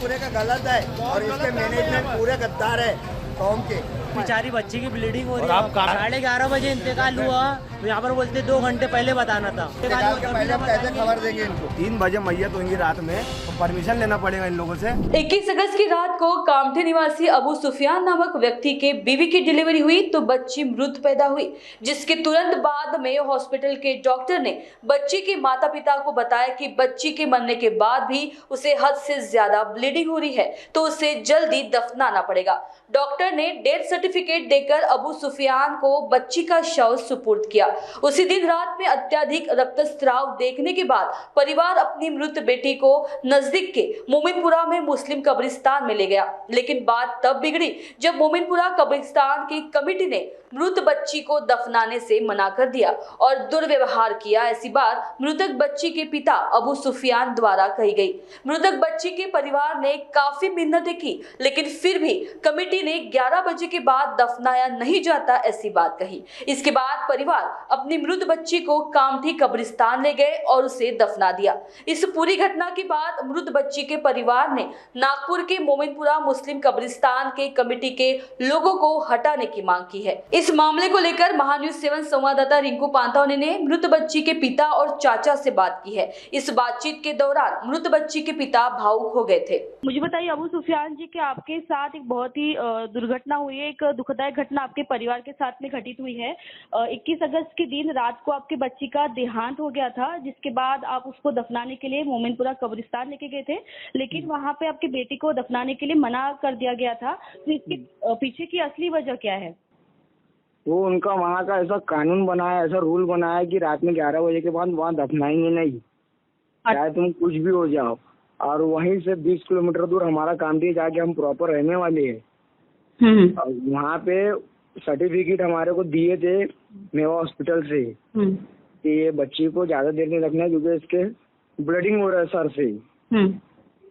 पूरे का गलत है और इसके मैनेजमेंट पूरे गद्दार है कौम के। बेचारी बच्ची की ब्लीडिंग हो रही और आप है। कहाँ- 11:30 बजे इंतकाल हुआ तो यहाँ पर बोलते 2 घंटे पहले बताना था। इंतकाल के पहले हम कैसे खबर देंगे इनको? 3 बजे मैयत होंगी रात में, तो परमिशन लेना पड़ेगा इन लोगों से। 21 अगस्त की रात को कामठी निवासी अबू सुफियान नामक व्यक्ति के बीवी की डिलीवरी हुई तो बच्ची मृत पैदा हुई, जिसके तुरंत बाद में हॉस्पिटल के डॉक्टर ने बच्ची के माता पिता को बताया कि बच्ची के मरने के बाद भी उसे हद से ज्यादा ब्लीडिंग हो रही है तो उसे जल्दी दफनाना पड़ेगा। डॉक्टर ने डेथ सर्टिफिकेट देकर अबू सुफियान को बच्ची का शव सुपुर्द किया। उसी दिन रात में अत्यधिक रक्तस्राव देखने के बाद परिवार अपनी मृत बेटी को नजदीक के मोमिनपुरा में मुस्लिम कब्रिस्तान में ले गया, लेकिन बात तब बिगड़ी जब मोमिनपुरा कब्रिस्तान की कमेटी ने मृत बच्ची को दफनाने से मना कर दिया और दुर्व्यवहार किया। ऐसी बात मृतक बच्ची के पिता अबू सुफियान द्वारा कही गई। मृतक बच्ची के परिवार ने काफी मिन्नतें की, लेकिन फिर भी कमेटी ने 11 बजे के बाद दफनाया नहीं जाता ऐसी बात कही। इसके बाद परिवार अपनी मृत बच्ची को कामठी कब्रिस्तान ले गए और उसे दफना दिया। इस पूरी घटना के बाद मृत बच्ची के परिवार ने नागपुर के मोमिनपुरा मुस्लिम कब्रिस्तान के कमेटी के लोगों को हटाने की मांग की है। इस मामले को लेकर महान्यूज 7 संवाददाता रिंकू पांथावने ने मृत बच्ची के पिता और चाचा से बात की है। इस बातचीत के दौरान मृत बच्ची के पिता भावुक हो गए थे। मुझे बताइए अबू सुफियान जी कि आपके साथ एक बहुत ही दुर्घटना हुई है, एक दुखदायक घटना आपके परिवार के साथ में घटित हुई है। 21 अगस्त के दिन रात को आपकी बच्ची का देहांत हो गया था, जिसके बाद आप उसको दफनाने के लिए मोमिनपुरा कब्रिस्तान लेके गए थे, लेकिन वहाँ पे आपकी बेटी को दफनाने के लिए मना कर दिया गया था। तो इसके पीछे की असली वजह क्या है? वो उनका वहाँ का ऐसा कानून बनाया, ऐसा रूल बनाया कि रात में 11 बजे के बाद वहाँ दफनाएंगे नहीं, चाहे तुम कुछ भी हो जाओ। और वहीं से 20 किलोमीटर दूर हमारा कामठी जाके हम प्रॉपर रहने वाले हैं। और वहाँ पे सर्टिफिकेट हमारे को दिए थे मेवा हॉस्पिटल से कि ये बच्ची को ज्यादा देर नहीं रखना है क्योंकि इसके ब्लडिंग हो रहा है सर से।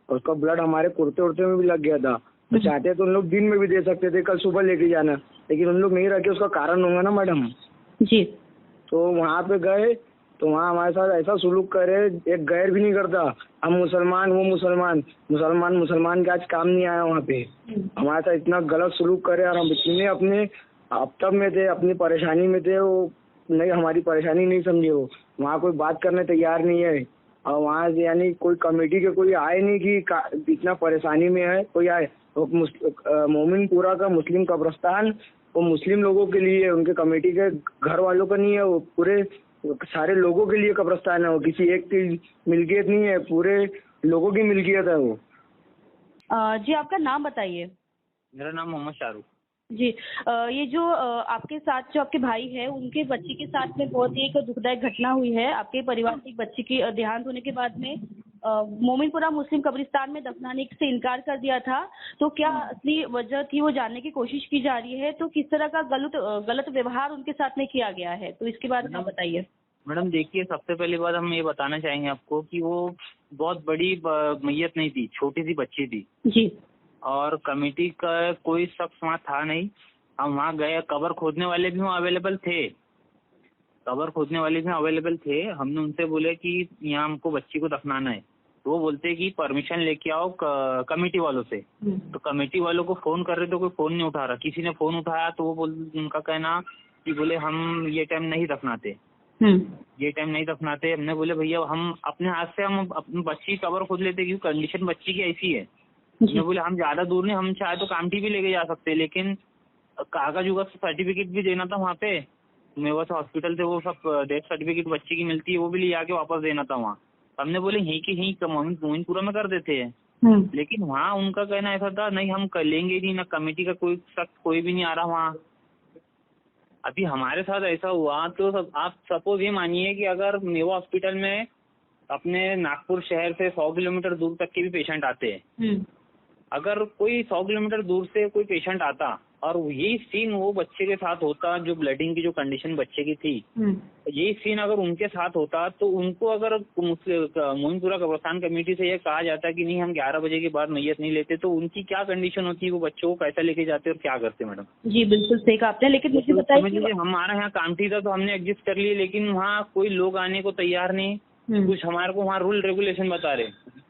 उसका ब्लड हमारे कुर्ते उड़ते में भी लग गया था। तो चाहते तो उन लोग दिन में भी दे सकते थे, कल सुबह लेके जाना, लेकिन उन लोग नहीं रखे। उसका कारण होगा ना मैडम जी। तो वहाँ पे गए तो वहाँ हमारे साथ ऐसा सुलूक करे, एक गैर भी नहीं करता। हम मुसलमान, वो मुसलमान, मुसलमान के आज काम नहीं आया वहाँ पे। हमारे साथ इतना गलत सुलूक करे और हम इतने अपने अफ्ताब में थे, अपनी परेशानी में थे। वो नहीं, हमारी परेशानी नहीं समझे। वो वहाँ कोई बात करने तैयार नहीं है। और वहाँ से यानी कोई कमेटी के कोई आए नहीं कि इतना परेशानी में है, कोई आए। मोमिनपुरा का मुस्लिम कब्रिस्तान वो मुस्लिम लोगों के लिए, उनके कमेटी के घर वालों का नहीं है, वो पूरे सारे लोगों के लिए कब्रिस्तान है। वो किसी एक की मिल्कियत नहीं है, पूरे लोगों की मिल्कियत है वो। जी आपका नाम बताइए। मेरा नाम मोहम्मद शाहरुख। जी ये जो आपके साथ जो आपके भाई है उनके बच्ची के साथ में बहुत ही एक दुखदायक घटना हुई है। आपके परिवार की बच्ची की देहांत होने के बाद में मोमिनपुरा मुस्लिम कब्रिस्तान में दफनाने से इनकार कर दिया था। तो क्या असली वजह थी वो जानने की कोशिश की जा रही है। तो किस तरह का गलत व्यवहार उनके साथ में किया गया है, तो इसके बारे में बताइए। मैडम देखिए, सबसे पहली बात हम ये बताना चाहेंगे आपको कि वो बहुत बड़ी मैयत नहीं थी, छोटी सी बच्ची थी जी। और कमेटी का कोई शख्स वहाँ था नहीं। हम वहाँ गए, कब्र खोदने वाले भी वहाँ अवेलेबल थे। हमने उनसे बोले कि यहाँ हमको बच्ची को दफनाना है, तो वो बोलते कि परमिशन लेके आओ कमेटी वालों से। तो कमेटी वालों को फोन कर रहे थे, कोई फोन नहीं उठा रहा। किसी ने फोन उठाया तो वो उनका कहना कि बोले हम ये टाइम नहीं दफनाते। हमने बोले भैया हम अपने हाथ से हम अपनी बच्ची की कब्र खोद लेते, क्योंकि कंडीशन बच्ची की ऐसी है। मैं बोले हम ज्यादा दूर नहीं, हम चाहे तो कामठी भी लेके जा सकते, लेकिन कागज उगज सर्टिफिकेट भी देना था वहाँ पे। मेवा से हॉस्पिटल से वो सब डेथ सर्टिफिकेट बच्ची की मिलती है, वो भी ले आके वापस देना था वहाँ। हमने बोले यहीं मोमिनपुरा में कर देते हैं। लेकिन वहाँ उनका कहना ऐसा था, नहीं हम कर लेंगे नहीं, ना कमेटी का कोई शख्स कोई भी नहीं आ रहा वहाँ। अभी हमारे साथ ऐसा हुआ तो आप सपोज ये मानिए कि अगर मेवा हॉस्पिटल में अपने नागपुर शहर से 100 किलोमीटर दूर तक के भी पेशेंट आते हैं, अगर कोई 100 किलोमीटर दूर से कोई पेशेंट आता और यही सीन वो बच्चे के साथ होता, जो ब्लडिंग की जो कंडीशन बच्चे की थी, यही सीन अगर उनके साथ होता तो उनको अगर मोमिनपुरा कब्रिस्तान कमेटी से ये कहा जाता कि नहीं हम 11 बजे के बाद मैयत नहीं लेते, तो उनकी क्या कंडीशन होती, वो बच्चों को कैसा लेके जाते और क्या करते मैडम। जी बिल्कुल सही कहा आपने। लेकिन मुझे बताइए, हमारे यहाँ कामठी था तो हमने एडजस्ट कर लिए, लेकिन वहाँ कोई लोग आने को तैयार नहीं। कुछ हमारे को वहाँ रूल रेगुलेशन बता रहे,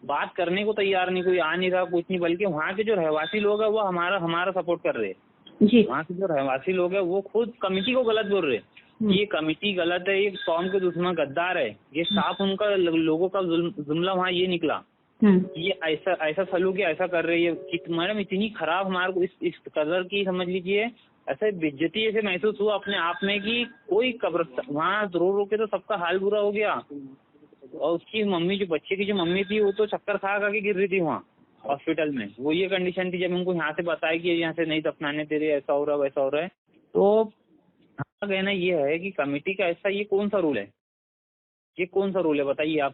बात करने को तैयार नहीं, कोई आ नहीं रहा, कुछ नहीं, बल्कि वहाँ के जो रहवासी लोग हैं वो हमारा सपोर्ट कर रहे हैं। जी। वहाँ के जो रहवासी लोग हैं वो खुद कमेटी को गलत बोल रहे हैं। ये कमेटी गलत है, ये कौम के दुश्मन गद्दार है, ये साफ उनका लोगों का जुमला वहाँ ये निकला। ये ऐसा सलूक ऐसा कर रही है मैडम, इतनी खराब हमारे को इस कदर की समझ लीजिए, ऐसे बेइज्जती ऐसे महसूस हुआ अपने आप में कि कोई कब्रिस्तान वहाँ रो के तो सबका हाल बुरा हो गया। और उसकी मम्मी, जो बच्चे की जो मम्मी थी, वो तो चक्कर खा के गिर रही थी वहाँ हॉस्पिटल में। वो ये कंडीशन थी, जब उनको यहाँ से बताया कि यहाँ से नहीं दफनाने तेरे, ऐसा हो रहा है वैसा हो रहा है। तो हमारा कहना ये है कि कमेटी का ऐसा ये कौन सा रूल है, ये कौन सा रूल है बताइए आप?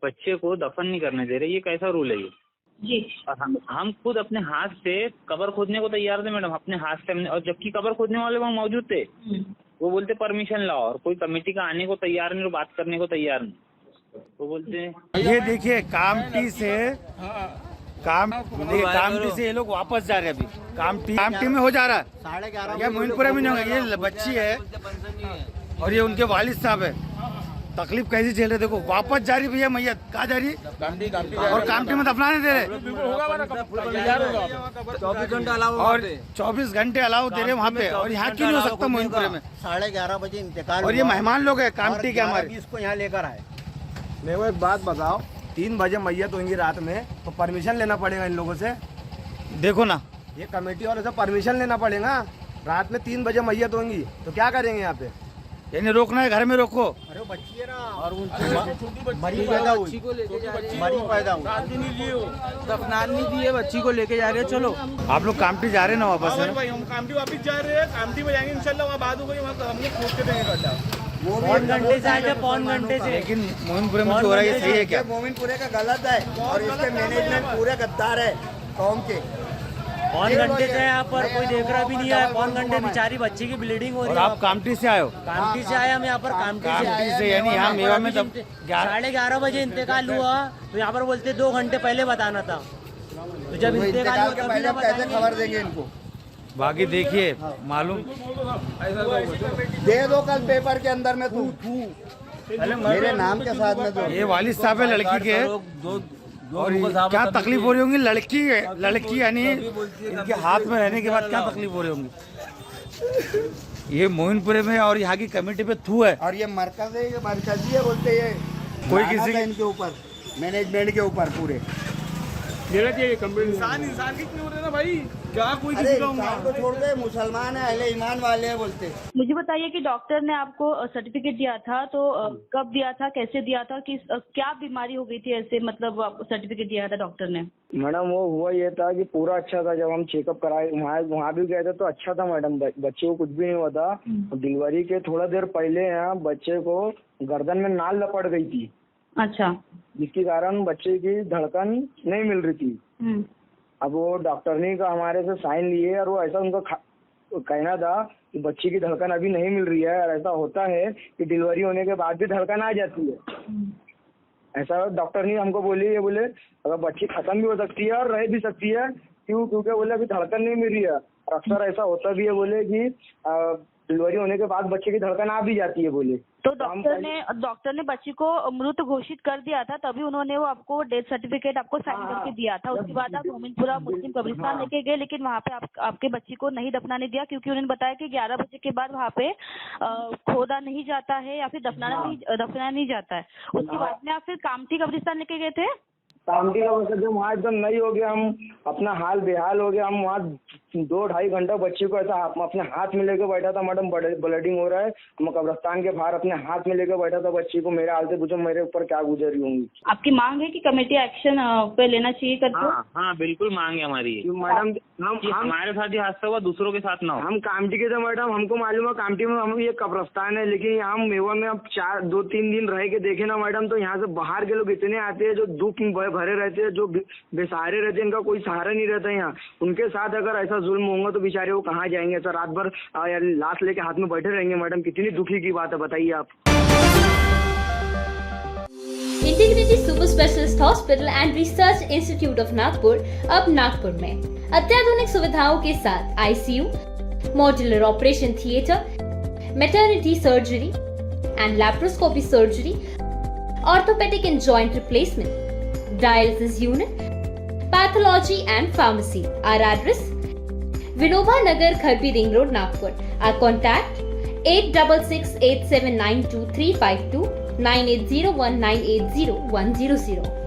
बच्चे को दफन नहीं करने दे रहे, ये कैसा रूल है ये? जी। और हम खुद अपने हाथ से कब्र खोदने को तैयार थे मैडम, अपने हाथ से हमने, और जबकि कब्र खोदने वाले वहाँ मौजूद थे, वो बोलते परमिशन लाओ, और कोई कमेटी का आने को तैयार नहीं और बात करने को तैयार नहीं। वो बोलते ये देखिए कामटी से ये लोग वापस जा रहे हैं। अभी कामटी में हो जा रहा है, 11:30 मोइनपुरा में नहीं होगा। ये बच्ची है और ये उनके वालिद साहब है, तकलीफ कैसी झेल रहे। देखो वापस जा रही भैया, मैयत कहाँ जा रही, और कामटी में दफनाने दे रहे, 24 घंटे अलाउ दे रहे वहाँ पे। और यहाँ क्यों नहीं हो सकता मोइनपुरे में? 11:30 बजे इंतकाल। और ये मेहमान लोग हैं कामटी के हमारे, इसको यहाँ लेकर आए। मेरे को एक बात बताओ, 3 बजे मैयत होंगी रात में, तो परमिशन लेना पड़ेगा इन लोगों से। देखो ना, ये कमेटी वालों से परमिशन लेना पड़ेगा। रात में 3 बजे मैयत होंगी तो क्या करेंगे यहाँ पे? यानी रोकना है, घर में रोको। अरे बच्ची है ना, और मरी पैदा हुई, मरी पैदा हुई, दफनान नहीं दी है, बच्ची को लेके जा रहे हैं। चलो आप लोग कामटी जा रहे हैं ना वापस? भाई हम कामटी वापस जा रहे हैं, कामटी में जाएंगे इंशाल्लाह, वहाँ बात हो गई, वहाँ हम लोग खोद के देंगे गड्ढा। पौन घंटे से आए, पौन घंटे से। लेकिन मोमिनपुरे में हो रहा है, ये सही है क्या? मोमिनपुरे का गलत है, और इसके मैनेजमेंट पूरे गद्दार है कौम के। पौन घंटे से यहाँ पर कोई देख रहा भी नहीं है। पौन घंटे बेचारी बच्ची की ब्लीडिंग हो रही और है। आप कामटी से आए हो? कामटी से आए हम यहाँ पर, कामटी से, यानी यहाँ मेवा में तब 11:30 बजे इंतकाल हुआ, तो यहाँ पर बोलते 2 घंटे पहले बताना था। तो जब इंतकाल हुआ के पहले कैसे खबर देंगे इनको? बाकी देखिए मालूम दे दो कल पेपर के अंदर में, तू मेरे नाम के साथ में दो। ये वालिद साहब है लड़की के, और क्या तकलीफ हो रही होंगी लड़की यानी इनके हाथ में रहने के बाद क्या तकलीफ हो रही होंगी। ये मोइनपुरे में और यहाँ की कमेटी पे थू है, और ये मरकजी है बोलते, ये कोई किसी के इनके ऊपर, मैनेजमेंट के ऊपर पूरे लेना चाहिए कंप्लेंट। इंसान की क्यों होते ना भाई, क्या कोई अरे इंसान को छोड़ दे, मुसलमान है, अहले ईमान वाले हैं बोलते। मुझे बताइए कि डॉक्टर ने आपको सर्टिफिकेट दिया था, तो कब दिया था, कैसे दिया था, किस क्या बीमारी हो गई थी ऐसे, मतलब आपको सर्टिफिकेट दिया था डॉक्टर ने? मैडम वो हुआ ये था कि पूरा अच्छा था, जब हम चेकअप कराए वहाँ भी गए थे तो अच्छा था मैडम, बच्चे को कुछ भी नहीं हुआ था। डिलीवरी के थोड़ा देर पहले यहाँ बच्चे को गर्दन में नाल लपट गई थी। अच्छा। जिसके कारण बच्चे की धड़कन नहीं मिल रही थी। अब वो डॉक्टरनी का हमारे से साइन लिए, और वो ऐसा उनका कहना था कि बच्ची की धड़कन अभी नहीं मिल रही है, और ऐसा होता है कि डिलीवरी होने के बाद भी धड़कन आ जाती है। ऐसा डॉक्टरनी हमको बोली, ये बोले अगर बच्ची खत्म भी हो सकती है और रह भी सकती है, क्योंकि बोले अभी धड़कन नहीं मिल रही है। और अक्सर ऐसा होता भी है बोले कि डिलीवरी होने के बाद बच्चे की धड़कन आ भी जाती है बोले। तो डॉक्टर ने बच्ची को मृत घोषित कर दिया था, तभी उन्होंने वो आपको डेथ सर्टिफिकेट आपको साइन करके दिया था। उसके बाद आप मोमिनपुरा मुस्लिम कब्रिस्तान लेके गए, लेकिन वहाँ पे आपके बच्ची को नहीं दफनाने दिया, क्योंकि उन्होंने बताया कि 11 बजे के बाद वहाँ पे खोदा नहीं जाता है या फिर दफनाया नहीं जाता है। उसके बाद में आप फिर कामठी कब्रिस्तान लेके गए थे? कामटी का वजह जब वहाँ एकदम नहीं हो गया, हम अपना हाल बेहाल हो गया। हम वहाँ 2-2.5 घंटा बच्चे को ऐसा अपने हाथ में लेके बैठा था मैडम, ब्लडिंग हो रहा है, हम कब्रिस्तान के बाहर अपने हाथ में लेके बैठा था बच्ची को। मेरे हाल से पूछो मेरे ऊपर क्या गुजर रही होंगी। आपकी मांग है कि कमेटी एक्शन पे लेना चाहिए करके? हाँ बिल्कुल मांग है हमारी मैडम। हम हमारे साथ ही हादसा हुआ, दूसरों के साथ ना हो। हम कामटी के थे मैडम, हमको मालूम है कामटी में हम ये कब्रिस्तान है, लेकिन यहाँ मेवा में अब 2-3 दिन रह के देखे ना मैडम, तो यहाँ से बाहर के लोग इतने आते हैं जो दुख भरे रहते हैं, जो बेसहारे रहते हैं, इनका कोई सहारा नहीं रहता यहाँ। उनके साथ अगर ऐसा जुल्म होगा तो बेचारे वो कहाँ जाएंगे सर? रात भर लाश लेके हाथ में बैठे रहेंगे मैडम, कितनी दुखी की बात है बताइए आप। Integrity super specialist hospital and research institute of Nagpur अब नागपुर में अत्याधुनिक सुविधाओं के साथ ICU, modular operation theatre, maternity surgery and laparoscopy surgery, orthopaedic and joint replacement, dialysis unit, pathology and pharmacy. Our address: Vinoba Nagar, Kharbi Ring Road, Nagpur. Our contact: 8668792352, 9801980100.